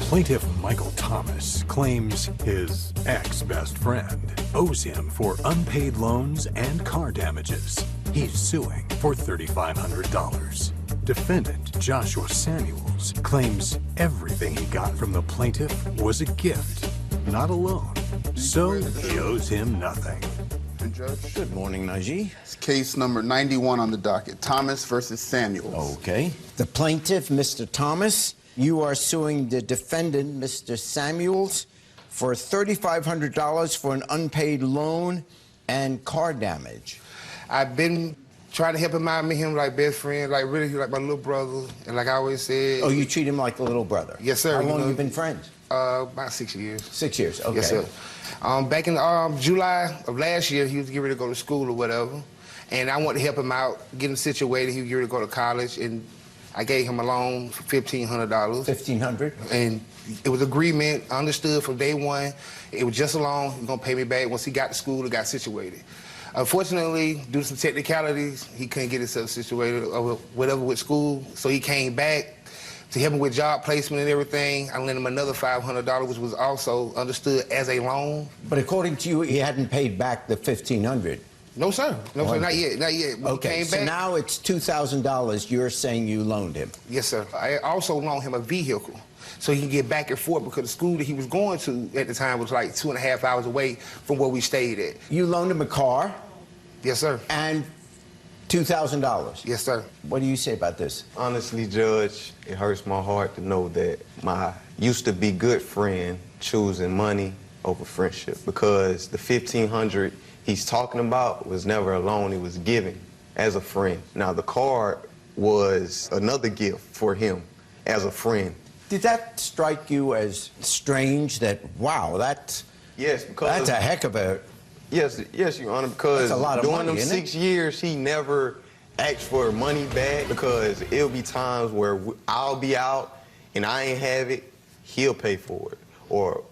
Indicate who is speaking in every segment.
Speaker 1: Plaintiff Michael Thomas claims his ex-best friend owes him for unpaid loans and car damages. He's suing for $3,500. Defendant Joshua Samuels claims everything he got from the plaintiff was a gift, not a loan, so he owes him nothing.
Speaker 2: Judge.
Speaker 3: Good morning, Najee.
Speaker 2: It's case number 91 on the docket, Thomas versus Samuels.
Speaker 3: Okay. The plaintiff, Mr. Thomas, you are suing the defendant, Mr. Samuels, for $3,500 for an unpaid loan and car damage.
Speaker 4: I've been trying to help him out, me him like best friend, like really like my little brother, and like I always said.
Speaker 3: Oh, you treat him like a little brother?
Speaker 4: Yes, sir.
Speaker 3: How long have you been friends?
Speaker 4: About 6 years.
Speaker 3: 6 years, okay.
Speaker 4: Yes, sir. Back in July of last year, he was getting ready to go to school or whatever, and I wanted to help him out, get him situated. He was getting ready to go to college, and I gave him a loan for $1,500.
Speaker 3: $1,500?
Speaker 4: And it was agreement, understood from day one. It was just a loan. He's gonna pay me back once he got to school and got situated. Unfortunately, due to some technicalities, he couldn't get himself situated or whatever with school, so he came back to help him with job placement and everything. I lent him another $500, which was also understood as a loan.
Speaker 3: But according to you, he hadn't paid back the $1,500.
Speaker 4: No, sir. No, sir. Not yet. Not yet. When
Speaker 3: Okay,
Speaker 4: he came
Speaker 3: so
Speaker 4: back,
Speaker 3: now it's $2,000 you're saying you loaned him.
Speaker 4: Yes, sir. I also loaned him a vehicle so he can get back and forth because the school that he was going to at the time was like 2.5 hours away from where we stayed at.
Speaker 3: You loaned him a car?
Speaker 4: Yes, sir.
Speaker 3: And $2,000?
Speaker 4: Yes, sir.
Speaker 3: What do you say about this?
Speaker 5: Honestly, Judge, it hurts my heart to know that my used-to-be good friend choosing money over friendship, because the $1,500 he's talking about was never a loan, it was given as a friend. Now, the car was another gift for him as a friend.
Speaker 3: Did that strike you as strange that, wow, that's a heck of a...
Speaker 5: Yes, Your Honor, because
Speaker 3: that's a lot of
Speaker 5: during
Speaker 3: money,
Speaker 5: them 6 years, he never asked for money back, because it'll be times where I'll be out and I ain't have it, he'll pay for it. Or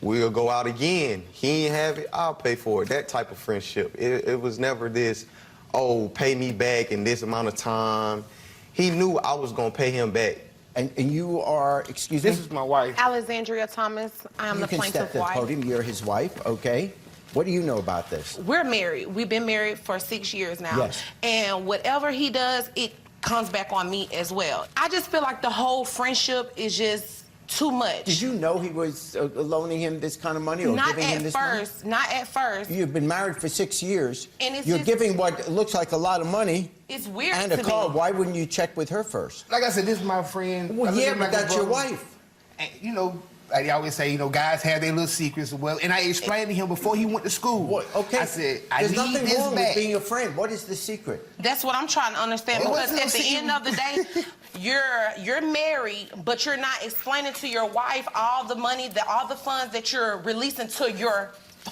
Speaker 5: we'll go out again, he ain't have it, I'll pay for it. That type of friendship. It was never this, oh, pay me back in this amount of time. He knew I was going to pay him back.
Speaker 3: And you are, excuse me?
Speaker 4: This is my wife.
Speaker 6: Alexandria Thomas. I am the plaintiff's wife.
Speaker 3: You can step to the podium. You're his wife, okay. What do you know about this?
Speaker 6: We're married. We've been married for 6 years now.
Speaker 3: Yes.
Speaker 6: And whatever he does, it comes back on me as well. I just feel like the whole friendship is just too much.
Speaker 3: Did you know he was loaning him this kind of money or
Speaker 6: Not
Speaker 3: giving him this money?
Speaker 6: Not at first.
Speaker 3: You've been married for 6 years.
Speaker 6: And it's
Speaker 3: You're
Speaker 6: just,
Speaker 3: giving what looks like a lot of money.
Speaker 6: It's weird
Speaker 3: and
Speaker 6: to
Speaker 3: a car.
Speaker 6: me.
Speaker 3: Why wouldn't you check with her first?
Speaker 4: Like I said, this is my friend.
Speaker 3: Well, yeah, but
Speaker 4: like
Speaker 3: that's your wife.
Speaker 4: And, you know, like I always say, you know, guys have their little secrets. Well, and I explained to him before he went to school.
Speaker 3: What? Okay.
Speaker 4: I said,
Speaker 3: there's
Speaker 4: I need
Speaker 3: nothing
Speaker 4: this
Speaker 3: wrong
Speaker 4: back.
Speaker 3: with being a friend. What is the secret?
Speaker 6: That's what I'm trying to understand, because at the end of the day, you're married, but you're not explaining to your wife all the money, all the funds that you're releasing to your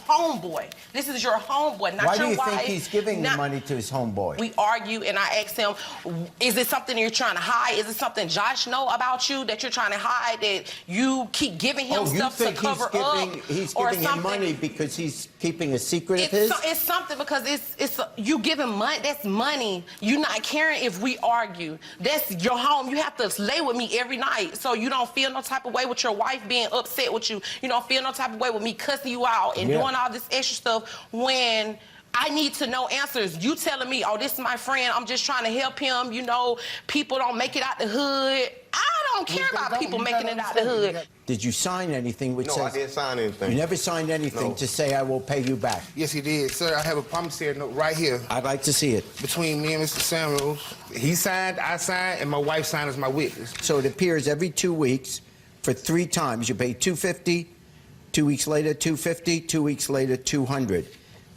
Speaker 6: homeboy. This is your homeboy, not
Speaker 3: Why
Speaker 6: your
Speaker 3: do you
Speaker 6: wife.
Speaker 3: think he's giving the money to his homeboy?
Speaker 6: We argue, and I asked him, is it something you're trying to hide? Is it something Josh know about you that you're trying to hide, that you keep giving him stuff to cover up?
Speaker 3: He's giving him money because he's keeping a secret of his?
Speaker 6: It's something, because you giving money. That's money. You're not caring if we argue. That's your home. You have to lay with me every night, so you don't feel no type of way with your wife being upset with you. You don't feel no type of way with me cussing you out and doing all this extra stuff when I need to know answers. You telling me, oh, this is my friend, I'm just trying to help him. You know, people don't make it out the hood. I don't care about people making it out the hood.
Speaker 3: Did you sign anything which says...
Speaker 5: No, I didn't sign anything.
Speaker 3: You never signed anything to say, I will pay you back?
Speaker 4: Yes, he did. Sir, I have a promissory note right here.
Speaker 3: I'd like to see it.
Speaker 4: Between me and Mr. Samuels. He signed, I signed, and my wife signed as my witness.
Speaker 3: So it appears every 2 weeks for 3 times. You pay $250, 2 weeks later, $250, 2 weeks later, $200.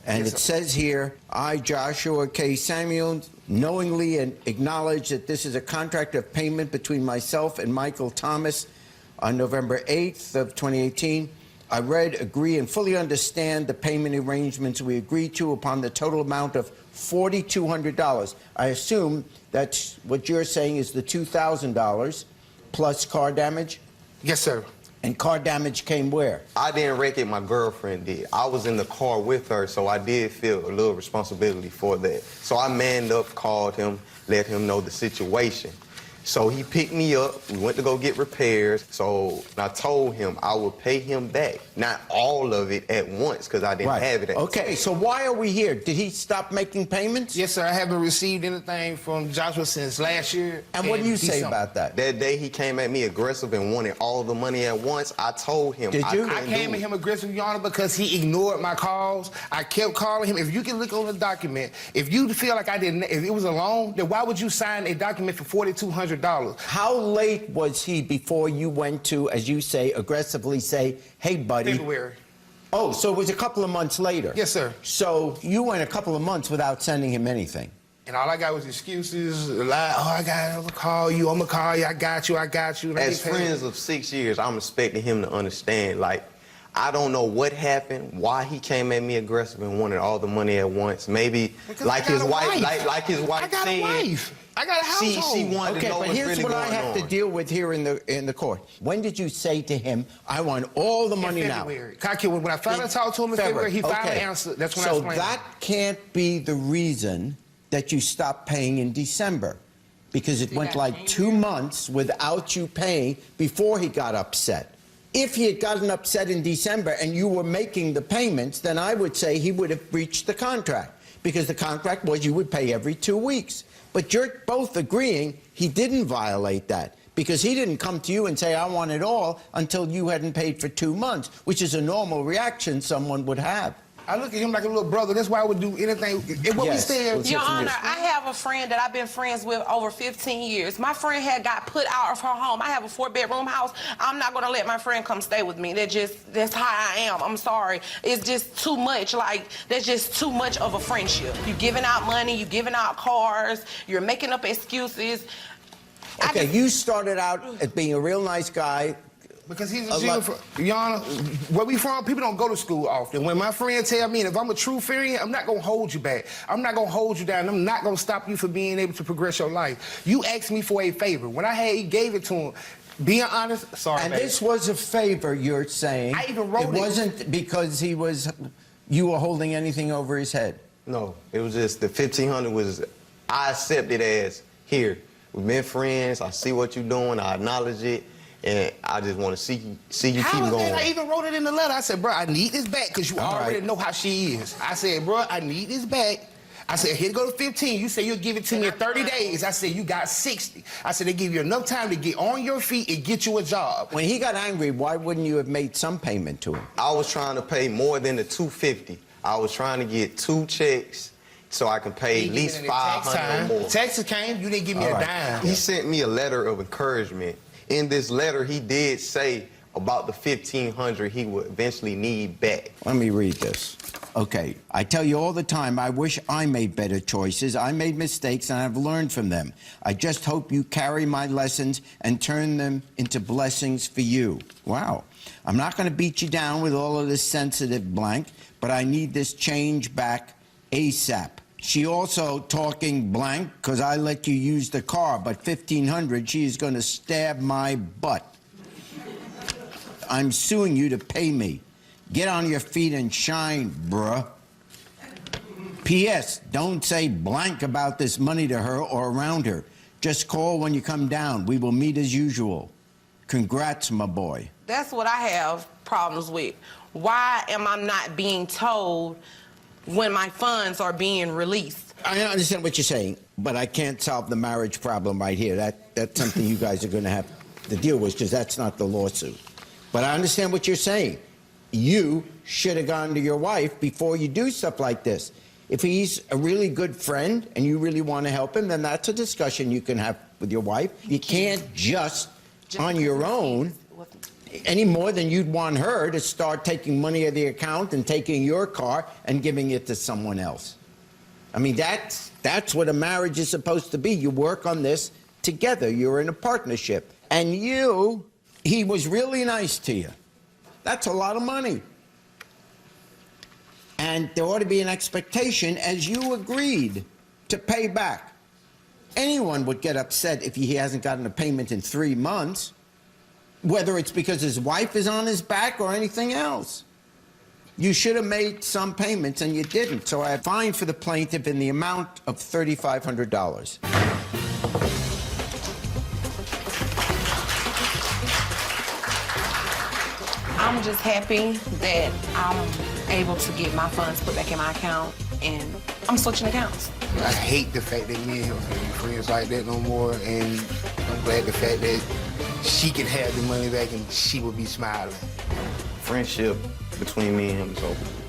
Speaker 3: And it says here, I, Joshua K. Samuel, knowingly and acknowledge that this is a contract of payment between myself and Michael Thomas on November 8th of 2018. I read, agree, and fully understand the payment arrangements we agreed to upon the total amount of $4,200. I assume that's what you're saying is the $2,000 plus car damage?
Speaker 4: Yes, sir.
Speaker 3: And car damage came where?
Speaker 5: I didn't wreck it, my girlfriend did. I was in the car with her, so I did feel a little responsibility for that. So I manned up, called him, let him know the situation. So he picked me up, we went to go get repairs. So I told him I would pay him back, not all of it at once, because I didn't have it at
Speaker 3: Okay, so why are we here? Did he stop making payments?
Speaker 4: Yes, sir. I haven't received anything from Joshua since last year.
Speaker 3: And what do you say about that?
Speaker 5: That day he came at me aggressive and wanted all the money at once. I told him
Speaker 3: Did you?
Speaker 4: I came at him aggressive, Your Honor, because he ignored my calls. I kept calling him. If you can look on the document, if you feel like if it was a loan, then why would you sign a document for $4,200?
Speaker 3: How late was he before you went to, as you say, aggressively say, hey, buddy?
Speaker 4: February.
Speaker 3: Oh, so it was a couple of months later?
Speaker 4: Yes, sir.
Speaker 3: So you went a couple of months without sending him anything?
Speaker 4: And all I got was excuses, lie. Oh, I'm gonna call you, I got you.
Speaker 5: As friends of 6 years, I'm expecting him to understand, like, I don't know what happened, why he came at me aggressive and wanted all the money at once. Maybe
Speaker 4: because
Speaker 5: like his wife, like his wife
Speaker 4: I got
Speaker 5: said,
Speaker 4: a wife. I got a household.
Speaker 5: she wanted to know
Speaker 3: but
Speaker 5: what's
Speaker 3: here's
Speaker 5: really
Speaker 3: what
Speaker 5: going
Speaker 3: I have
Speaker 5: on.
Speaker 3: to deal with here in the court. When did you say to him, I want all the money now?
Speaker 4: February. When I finally talked to him in February, he finally answered. That's when I explained.
Speaker 3: So that can't be the reason that you stopped paying in December, because it went like 2 months without you paying before he got upset. If he had gotten upset in December and you were making the payments, then I would say he would have breached the contract, because the contract was you would pay every 2 weeks. But you're both agreeing he didn't violate that, because he didn't come to you and say, I want it all, until you hadn't paid for 2 months, which is a normal reaction someone would have.
Speaker 4: I look at him like a little brother. That's why I would do anything. What we said.
Speaker 6: Your Honor, I have a friend that I've been friends with over 15 years. My friend had got put out of her home. I have a 4-bedroom house. I'm not going to let my friend come stay with me. That's how I am. I'm sorry. It's just too much. Like, that's just too much of a friendship. You're giving out money. You're giving out cars. You're making up excuses.
Speaker 3: Okay, you started out as being a real nice guy.
Speaker 4: Because he's a Jew. Your Honor, where we from, people don't go to school often. When my friend tell me, and if I'm a true friend, I'm not going to hold you back. I'm not going to hold you down. I'm not going to stop you from being able to progress your life. You asked me for a favor. When he gave it to him. Being honest, sorry,
Speaker 3: And
Speaker 4: baby.
Speaker 3: this was a favor, you're saying.
Speaker 4: I even wrote it.
Speaker 3: It wasn't because you were holding anything over his head.
Speaker 5: No, it was just the $1,500 was, I accepted as, here, we've been friends, I see what you're doing, I acknowledge it. And I just want to see you keep going.
Speaker 4: I even wrote it in the letter. I said, bro, I need this back, because you already know how she is. I said, bro, I need this back. I said, here go to 15. You say you'll give it to me in 30 days. I said, you got 60. I said, they give you enough time to get on your feet and get you a job.
Speaker 3: When he got angry, why wouldn't you have made some payment to him?
Speaker 5: I was trying to pay more than the $250. I was trying to get 2 checks so I can pay at least $500 or more.
Speaker 4: Texas came, you didn't give me a dime.
Speaker 5: He sent me a letter of encouragement. In this letter, he did say about the $1,500 he would eventually need back.
Speaker 3: Let me read this. Okay, I tell you all the time, I wish I made better choices. I made mistakes and I've learned from them. I just hope you carry my lessons and turn them into blessings for you. Wow. I'm not going to beat you down with all of this sensitive blank, but I need this change back ASAP. She also talking blank because I let you use the car, but $1,500, she is going to stab my butt. I'm suing you to pay me. Get on your feet and shine, bruh. P.S. Don't say blank about this money to her or around her. Just call when you come down. We will meet as usual. Congrats, my boy.
Speaker 6: That's what I have problems with. Why am I not being told when my funds are being released?
Speaker 3: I understand what you're saying, but I can't solve the marriage problem right here. That's something you guys are going to have to deal with, because that's not the lawsuit. But I understand what you're saying. You should have gone to your wife before you do stuff like this. If he's a really good friend and you really want to help him, then that's a discussion you can have with your wife. You can't just on your own, any more than you'd want her to start taking money out of the account and taking your car and giving it to someone else. I mean, that's what a marriage is supposed to be. You work on this together. You're in a partnership. And he was really nice to you. That's a lot of money. And there ought to be an expectation, as you agreed, to pay back. Anyone would get upset if he hasn't gotten a payment in 3 months, whether it's because his wife is on his back or anything else. You should have made some payments, and you didn't. So I fined for the plaintiff in the amount of $3,500.
Speaker 6: I'm just happy that I'm able to get my funds put back in my account, and I'm switching accounts.
Speaker 4: I hate the fact that me and him ain't friends like that no more, and I'm glad the fact that she can have the money back and she will be smiling.
Speaker 5: Friendship between me and him is over.